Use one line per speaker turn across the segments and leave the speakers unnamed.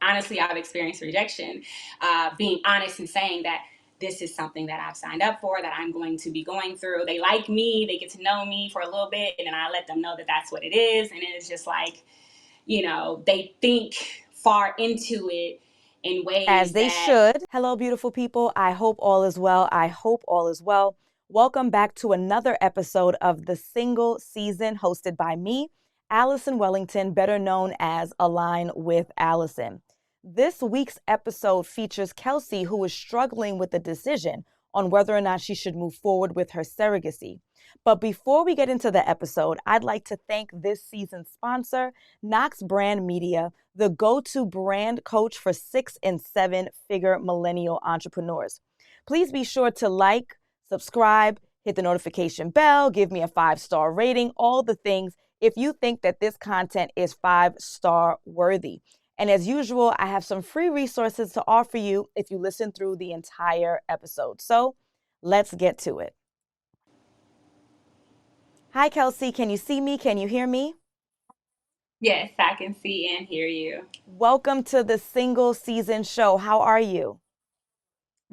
honestly, I've experienced rejection, being honest and saying that this is something that I've signed up for, that I'm going to be going through. They like me, they get to know me for a little bit, and then I let them know that that's what it is. And it's just like, they think far into it in
As
ways
they
that.
should. Hello, beautiful people. I hope all is well. I hope all is well. Welcome back to another episode of The Single Season, hosted by me, Alison Wellington, better known as Align with Alison. This week's episode features Kelsey, who is struggling with a decision on whether or not she should move forward with her surrogacy. But before we get into the episode, I'd like to thank this season's sponsor, Knox Brand Media, the go-to brand coach for 6 and 7-figure millennial entrepreneurs. Please be sure to like, subscribe, hit the notification bell, give me a 5-star rating, all the things if you think that this content is 5-star worthy. And as usual, I have some free resources to offer you if you listen through the entire episode. So let's get to it. Hi, Kelsey. Can you see me? Can you hear me?
Yes, I can see and hear you.
Welcome to the Single Season Show. How are you?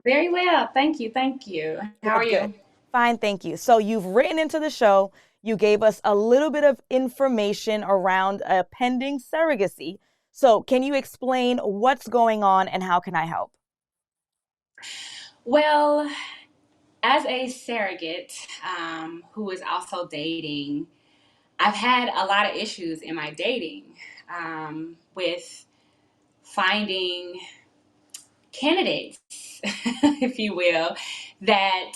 Very well. Thank you. Thank you. How are
Good, good.
you?
Fine, thank you. So you've written into the show. You gave us a little bit of information around a pending surrogacy. So can you explain what's going on and how can I help?
Well, as a surrogate who is also dating, I've had a lot of issues in my dating with finding candidates, if you will, that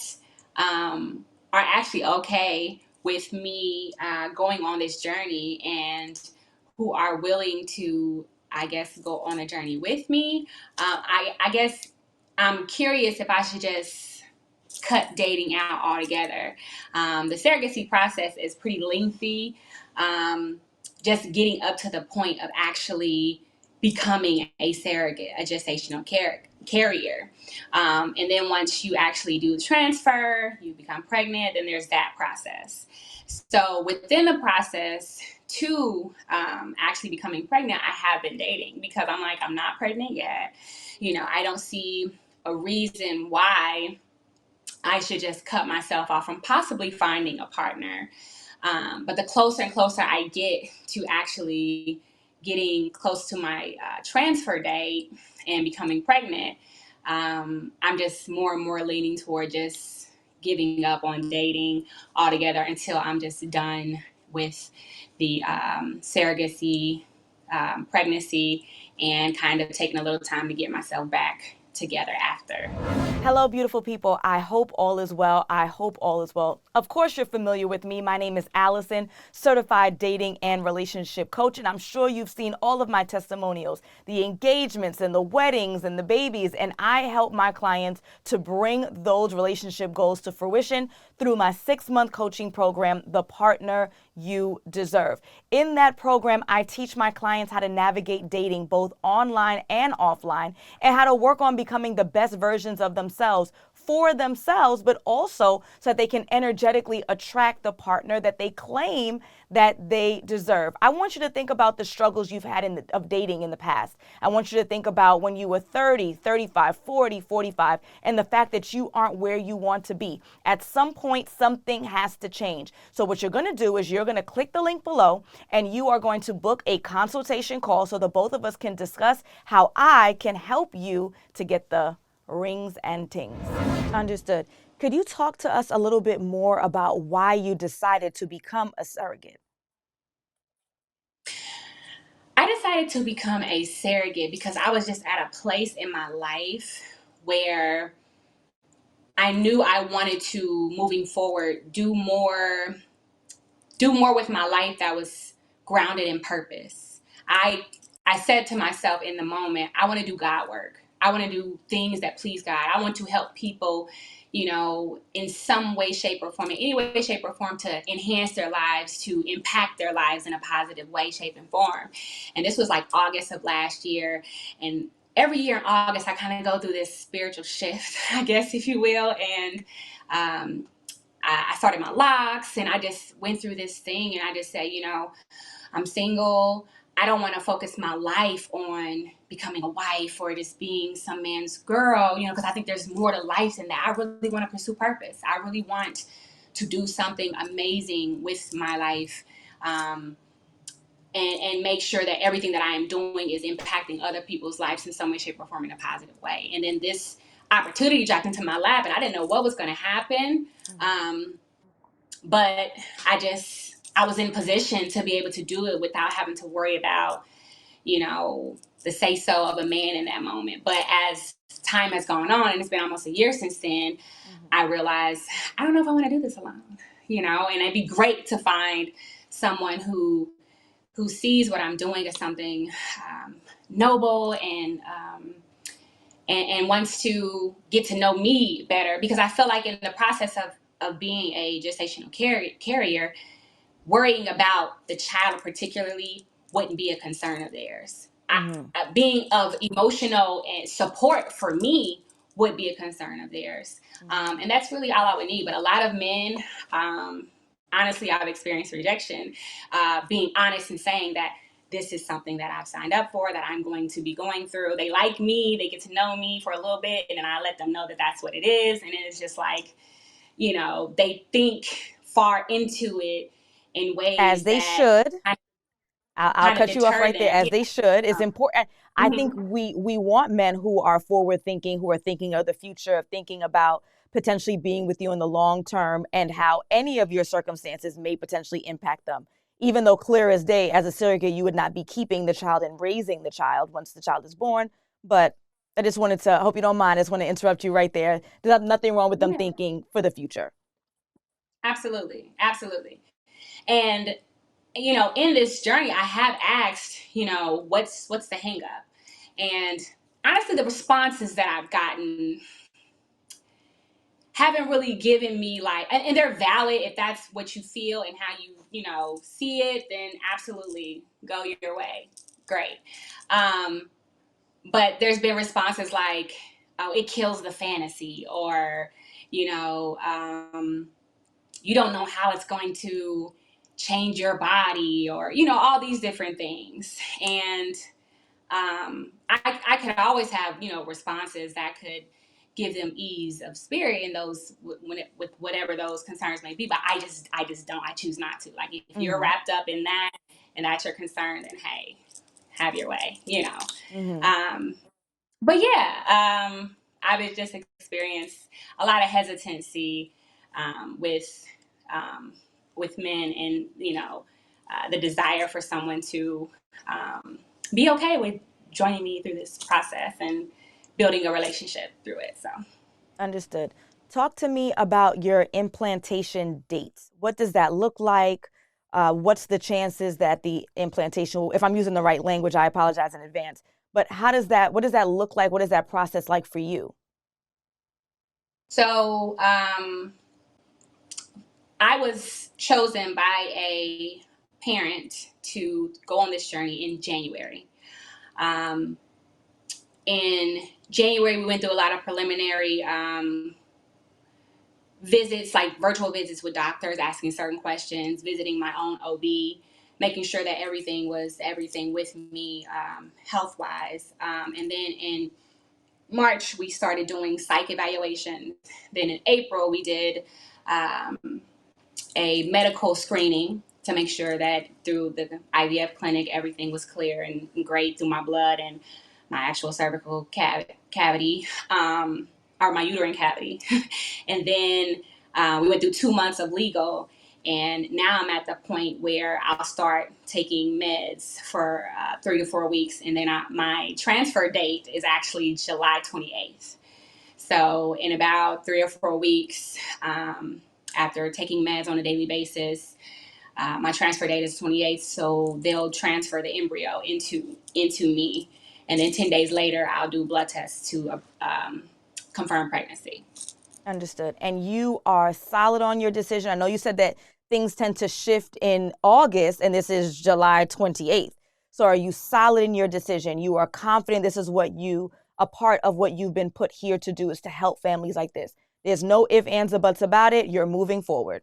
are actually okay with me going on this journey and who are willing to, I guess, go on a journey with me. I guess I'm curious if I should just cut dating out altogether. The surrogacy process is pretty lengthy. Just getting up to the point of actually becoming a surrogate, a gestational carrier. And then once you actually do the transfer, you become pregnant, then there's that process. So within the process to actually becoming pregnant, I have been dating because I'm like, I'm not pregnant yet. I don't see a reason why I should just cut myself off from possibly finding a partner. But the closer and closer I get to actually getting close to my transfer date and becoming pregnant, I'm just more and more leaning toward just giving up on dating altogether until I'm just done with the surrogacy pregnancy and kind of taking a little time to get myself back together after.
Hello, beautiful people. I hope all is well. I hope all is well. Of course, you're familiar with me. My name is Alison, certified dating and relationship coach, and I'm sure you've seen all of my testimonials, the engagements and the weddings and the babies, and I help my clients to bring those relationship goals to fruition through my 6-month coaching program, The Partner You Deserve. In that program, I teach my clients how to navigate dating both online and offline and how to work on becoming the best versions of themselves for themselves, but also so that they can energetically attract the partner that they claim that they deserve. I want you to think about the struggles you've had of dating in the past. I want you to think about when you were 30, 35, 40, 45, and the fact that you aren't where you want to be. At some point, something has to change. So what you're going to do is you're going to click the link below and you are going to book a consultation call so the both of us can discuss how I can help you to get the rings and tings. Understood. Could you talk to us a little bit more about why you decided to become a surrogate?
I decided to become a surrogate because I was just at a place in my life where I knew I wanted to, moving forward, do more with my life that was grounded in purpose. I said to myself in the moment, I want to do God work. I want to do things that please God. I want to help people, in some way, shape, or form, in any way, shape, or form, to enhance their lives, to impact their lives in a positive way, shape, and form. And this was like August of last year. And every year in August, I kind of go through this spiritual shift, I guess, if you will. And I started my locks and I just went through this thing and I just said, I'm single. I don't want to focus my life on becoming a wife or just being some man's girl, because I think there's more to life than that. I really want to pursue purpose. I really want to do something amazing with my life, and make sure that everything that I am doing is impacting other people's lives in some way, shape, or form in a positive way. And then this opportunity dropped into my lap, and I didn't know what was going to happen. But I was in position to be able to do it without having to worry about, the say so of a man in that moment. But as time has gone on, and it's been almost a year since then, I realized I don't know if I want to do this alone, and it'd be great to find someone who sees what I'm doing as something noble and wants to get to know me better, because I feel like in the process of being a gestational carrier, worrying about the child particularly wouldn't be a concern of theirs. Being of emotional and support for me would be a concern of theirs. And that's really all I would need. But a lot of men, honestly, I've experienced rejection, being honest and saying that this is something that I've signed up for, that I'm going to be going through. They like me, they get to know me for a little bit, and then I let them know that that's what it is. And it's just like, they think far into it in
As
ways
they
that
should. I'll
kind of
cut you off
deter
right there.
them.
As they should. It's important. I think
Mhm.
we want men who are forward thinking, who are thinking of the future, of thinking about potentially being with you in the long term and how any of your circumstances may potentially impact them. Even though clear as day, as a surrogate, you would not be keeping the child and raising the child once the child is born. But I just wanted to, I hope you don't mind, I just want to interrupt you right there. There's nothing wrong with them
Yeah,
thinking for the future.
absolutely. Absolutely. And, in this journey, I have asked, what's the hang up? And honestly, the responses that I've gotten haven't really given me like, and they're valid. If that's what you feel and how you see it, then absolutely go your way. Great. But there's been responses like, oh, it kills the fantasy, or, you don't know how it's going to change your body, or, all these different things. And I could always have, responses that could give them ease of spirit in those with whatever those concerns may be. But I just don't. I choose not to. Like, if you're
Mm-hmm.
wrapped up in that and that's your concern, then hey, have your way.
Mm-hmm.
Um, but yeah, I've just experienced a lot of hesitancy with with men, and the desire for someone to be okay with joining me through this process and building a relationship through it. So.
Understood. Talk to me about your implantation dates. What does that look like? What's the chances that the implantation, if I'm using the right language, I apologize in advance. But what does that look like? What is that process like for you?
So I was chosen by a parent to go on this journey in January. Um, in January, we went through a lot of preliminary visits, like virtual visits with doctors, asking certain questions, visiting my own OB, making sure that everything was everything with me health wise. And then in March, we started doing psych evaluations. Then in April, we did a medical screening to make sure that through the IVF clinic, everything was clear and great through my blood and my actual cervical cavity, or my uterine cavity. And then we went through 2 months of legal. And now I'm at the point where I'll start taking meds for 3 to 4 weeks. And then my transfer date is actually July 28th. So in about 3 or 4 weeks, after taking meds on a daily basis, my transfer date is 28th. So they'll transfer the embryo into me. And then 10 days later, I'll do blood tests to confirm pregnancy.
Understood. And you are solid on your decision. I know you said that things tend to shift in August, and this is July 28th. So are you solid in your decision? You are confident this is a part of what you've been put here to do, is to help families like this. There's no ifs, ands, or buts about it. You're moving forward.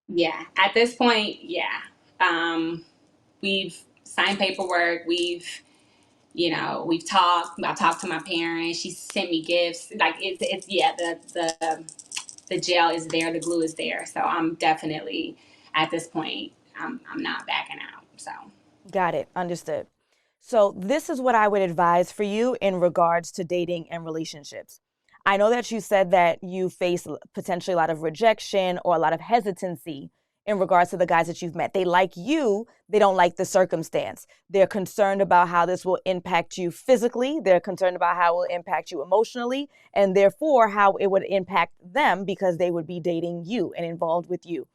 Yeah, at this point, yeah. We've signed paperwork. We've talked. I talked to my parents. She sent me gifts. Like it's yeah. The gel is there. The glue is there. So I'm definitely at this point. I'm not backing out. So
Got it. Understood. So, this is what I would advise for you in regards to dating and relationships. I know that you said that you face potentially a lot of rejection or a lot of hesitancy in regards to the guys that you've met. They like you, they don't like the circumstance. They're concerned about how this will impact you physically, they're concerned about how it will impact you emotionally, and therefore how it would impact them because they would be dating you and involved with you.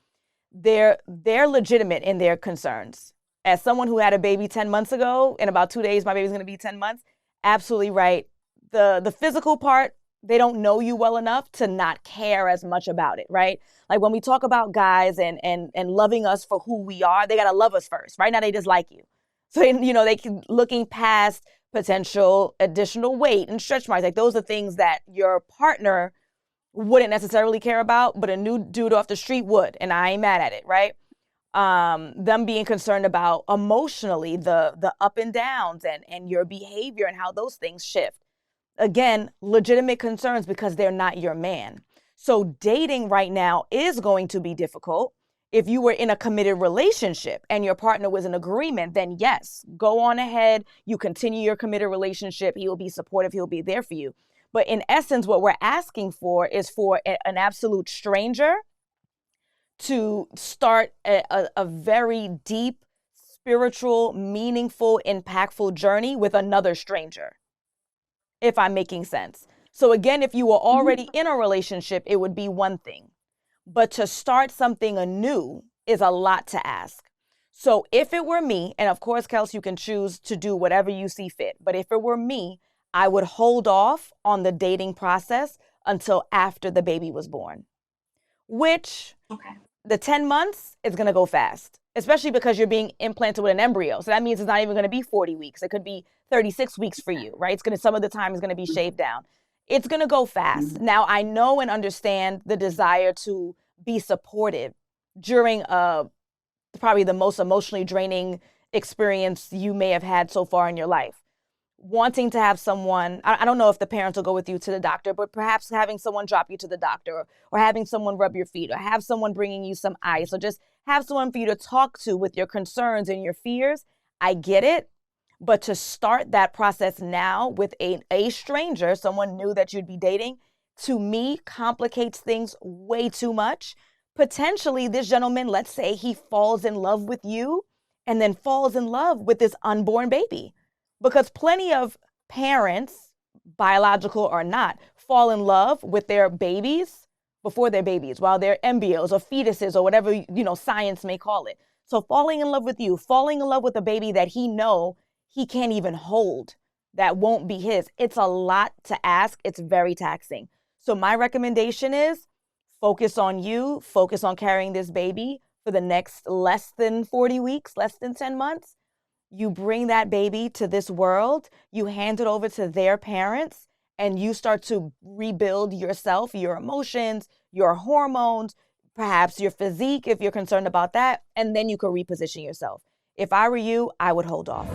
They're legitimate in their concerns. As someone who had a baby 10 months ago, in about 2 days my baby's going to be 10 months, absolutely right. The physical part, they don't know you well enough to not care as much about it, right? Like when we talk about guys and loving us for who we are, they got to love us first. Right now they just like you. So they can looking past potential additional weight and stretch marks. Like those are things that your partner wouldn't necessarily care about, but a new dude off the street would, and I ain't mad at it, right? Them being concerned about emotionally the up and downs and your behavior and how those things shift. Again, legitimate concerns because they're not your man. So dating right now is going to be difficult. If you were in a committed relationship and your partner was in agreement, then yes, go on ahead. You continue your committed relationship. He will be supportive. He'll be there for you. But in essence, what we're asking for is for an absolute stranger to start a very deep, spiritual, meaningful, impactful journey with another stranger, if I'm making sense. So again, if you were already in a relationship, it would be one thing. But to start something anew is a lot to ask. So if it were me, and of course, Kelsey, you can choose to do whatever you see fit, but if it were me, I would hold off on the dating process until after the baby was born, which
okay.
the 10 months is going to go fast, especially because you're being implanted with an embryo. So that means it's not even going to be 40 weeks. It could be 36 weeks for you, right? Some of the time is going to be shaved down. It's going to go fast. Now, I know and understand the desire to be supportive during probably the most emotionally draining experience you may have had so far in your life. Wanting to have someone, I don't know if the parents will go with you to the doctor, but perhaps having someone drop you to the doctor or having someone rub your feet or have someone bringing you some ice or just have someone for you to talk to with your concerns and your fears. I get it. But to start that process now with a stranger, someone new that you'd be dating, to me complicates things way too much. Potentially this gentleman, let's say he falls in love with you and then falls in love with this unborn baby. Because plenty of parents, biological or not, fall in love with their babies before they're babies, while they're embryos or fetuses or whatever, science may call it. So falling in love with you, falling in love with a baby that he can't even hold, that won't be his. It's a lot to ask. It's very taxing. So my recommendation is focus on you, focus on carrying this baby for the next less than 40 weeks, less than 10 months. You bring that baby to this world, you hand it over to their parents, and you start to rebuild yourself, your emotions, your hormones, perhaps your physique if you're concerned about that, and then you can reposition yourself. If I were you, I would hold off.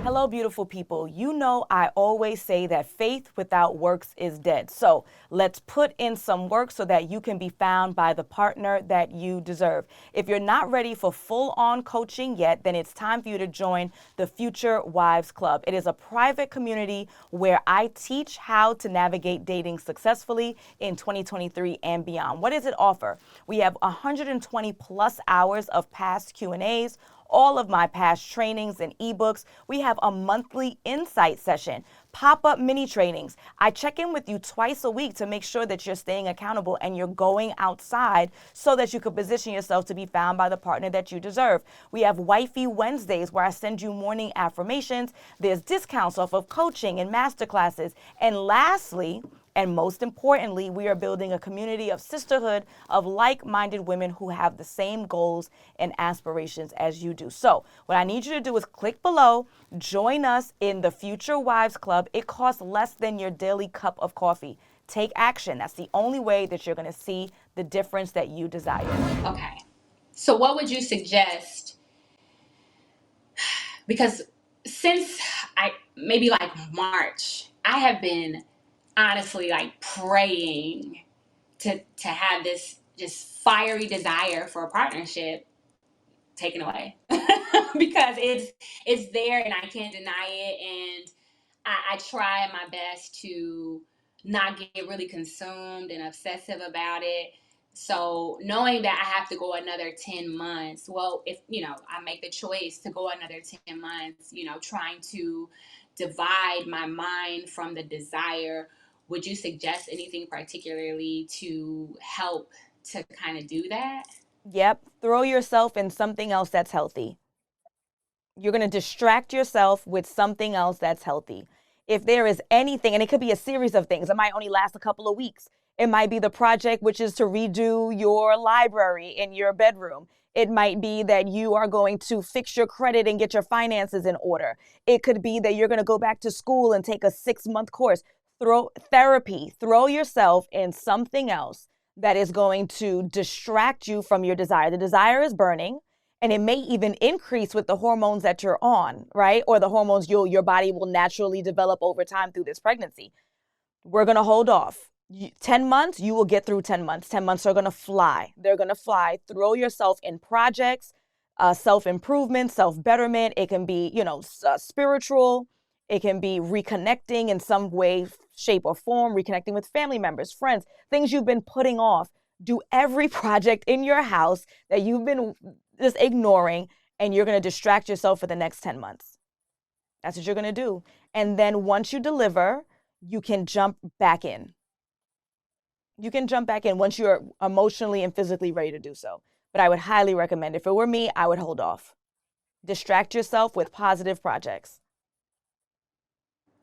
Hello, beautiful people. You know I always say that faith without works is dead. So let's put in some work so that you can be found by the partner that you deserve. If you're not ready for full-on coaching yet, then it's time for you to join the Future Wives Club. It is a private community where I teach how to navigate dating successfully in 2023 and beyond. What does it offer? We have 120 plus hours of past Q&As, all of my past trainings and ebooks. We have a monthly insight session, pop-up mini trainings. I check in with you twice a week to make sure that you're staying accountable and you're going outside so that you can position yourself to be found by the partner that you deserve. We have Wifey Wednesdays where I send you morning affirmations. There's discounts off of coaching and masterclasses. And lastly, and most importantly, we are building a community of sisterhood of like-minded women who have the same goals and aspirations as you do. So what I need you to do is click below, join us in the Future Wives Club. It costs less than your daily cup of coffee. Take action. That's the only way that you're going to see the difference that you desire.
Okay. So what would you suggest because since maybe like March, I have been honestly like praying to have this just fiery desire for a partnership taken away because it's there and I can't deny it, and I try my best to not get really consumed and obsessive about it. So knowing that I have to go another 10 months, well, if I make the choice to go another 10 months, trying to divide my mind from the desire, would you suggest anything particularly to help to kind of do that?
Yep. Throw yourself in something else that's healthy. You're going to distract yourself with something else that's healthy. If there is anything, and it could be a series of things, it might only last a couple of weeks. It might be the project, which is to redo your library in your bedroom. It might be that you are going to fix your credit and get your finances in order. It could be that you're going to go back to school and take a 6-month course. Throw yourself in something else that is going to distract you from your desire. The desire is burning, and it may even increase with the hormones that you're on, right? Or the hormones your body will naturally develop over time through this pregnancy. We're going to hold off. 10 months, you will get through 10 months. 10 months are going to fly. They're going to fly. Throw yourself in projects, self-improvement, self-betterment. It can be, spiritual. It can be reconnecting in some way, shape, or form, reconnecting with family members, friends, things you've been putting off. Do every project in your house that you've been just ignoring, and you're going to distract yourself for the next 10 months. That's what you're going to do. And then once you deliver, you can jump back in. You can jump back in once you're emotionally and physically ready to do so. But I would highly recommend, if it were me, I would hold off. Distract yourself with positive projects.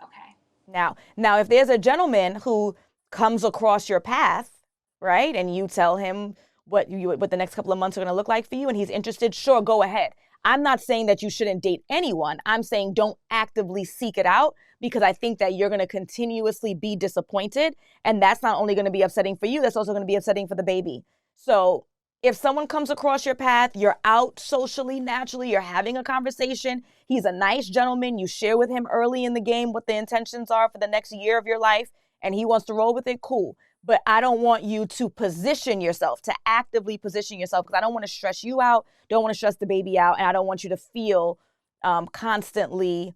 Okay.
Now, if there's a gentleman who comes across your path, right, and you tell him what the next couple of months are going to look like for you, and he's interested, sure, go ahead. I'm not saying that you shouldn't date anyone. I'm saying don't actively seek it out, because I think that you're going to continuously be disappointed, and that's not only going to be upsetting for you, that's also going to be upsetting for the baby. So if someone comes across your path, you're out socially, naturally, you're having a conversation, he's a nice gentleman, you share with him early in the game what the intentions are for the next year of your life, and he wants to roll with it, cool. But I don't want you to position yourself, to actively position yourself, because I don't want to stress you out, don't want to stress the baby out, and I don't want you to feel constantly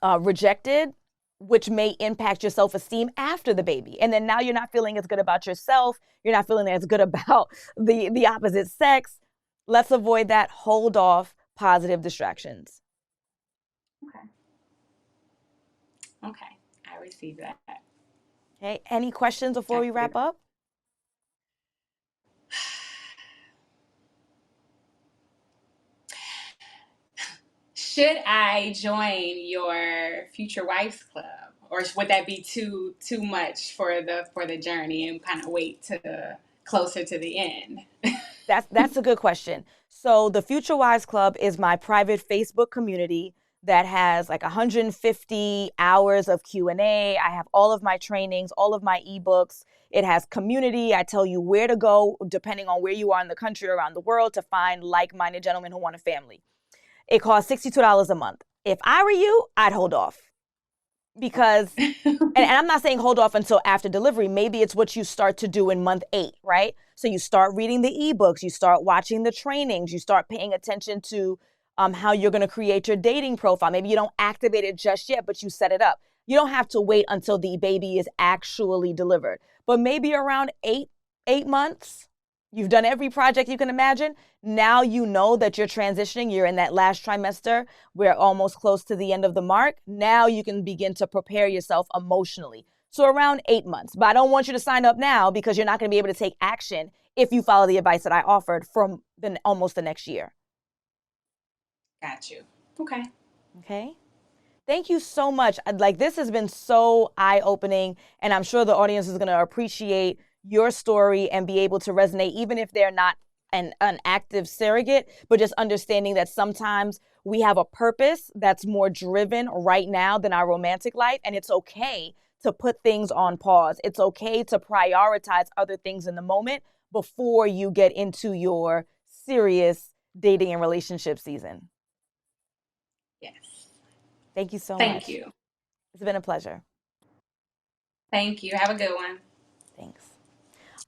rejected, which may impact your self-esteem after the baby. And then now you're not feeling as good about yourself. You're not feeling as good about the opposite sex. Let's avoid that. Hold off positive distractions.
Okay. Okay. I receive that.
Okay. Any questions before we wrap up?
Should I join your future wives club, or would that be too much for the journey and kind of wait to closer to the end?
That's a good question. So the Future Wives Club is my private Facebook community that has like 150 hours of Q&A. I have all of my trainings, all of my ebooks. It has community. I tell you where to go depending on where you are in the country or around the world to find like-minded gentlemen who want a family. It costs $62 a month. If I were you, I'd hold off. Because, and I'm not saying hold off until after delivery. Maybe it's what you start to do in month 8, right? So you start reading the ebooks, you start watching the trainings, you start paying attention to how you're going to create your dating profile. Maybe you don't activate it just yet, but you set it up. You don't have to wait until the baby is actually delivered. But maybe around 8 months, you've done every project you can imagine. Now you know that you're transitioning. You're in that last trimester. We're almost close to the end of the mark. Now you can begin to prepare yourself emotionally. So around 8 months. But I don't want you to sign up now, because you're not going to be able to take action if you follow the advice that I offered from almost the next year.
Got you. Okay.
Okay. Thank you so much. This has been so eye-opening, and I'm sure the audience is going to appreciate your story and be able to resonate, even if they're not an active surrogate, but just understanding that sometimes we have a purpose that's more driven right now than our romantic life, and it's okay to put things on pause. It's okay to prioritize other things in the moment before you get into your serious dating and relationship season.
Yes.
Thank you so
Thank
much.
you.
It's been a pleasure.
Thank you. Have a good one.
Thanks.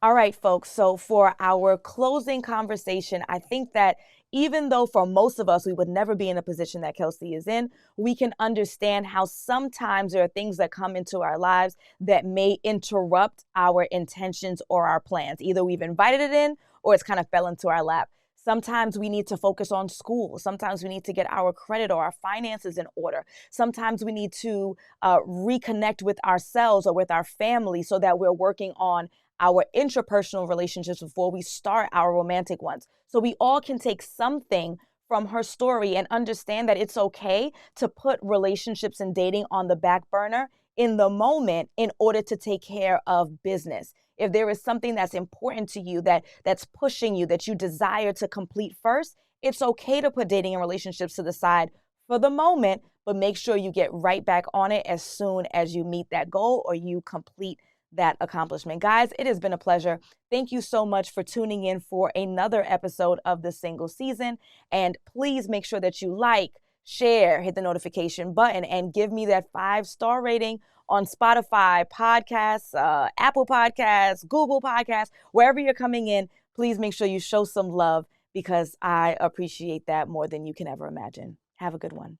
All right, folks. So for our closing conversation, I think that even though for most of us, we would never be in a position that Kelsey is in, we can understand how sometimes there are things that come into our lives that may interrupt our intentions or our plans. Either we've invited it in or it's kind of fell into our lap. Sometimes we need to focus on school. Sometimes we need to get our credit or our finances in order. Sometimes we need to reconnect with ourselves or with our family so that we're working on our intrapersonal relationships before we start our romantic ones. So we all can take something from her story and understand that it's okay to put relationships and dating on the back burner in the moment in order to take care of business. If there is something that's important to you that's pushing you, that you desire to complete first, it's okay to put dating and relationships to the side for the moment, but make sure you get right back on it as soon as you meet that goal or you complete that accomplishment. Guys, it has been a pleasure. Thank you so much for tuning in for another episode of the single season. And please make sure that you like, share, hit the notification button, and give me that 5-star rating on Spotify, podcasts, Apple Podcasts, Google Podcasts, wherever you're coming in. Please make sure you show some love because I appreciate that more than you can ever imagine. Have a good one.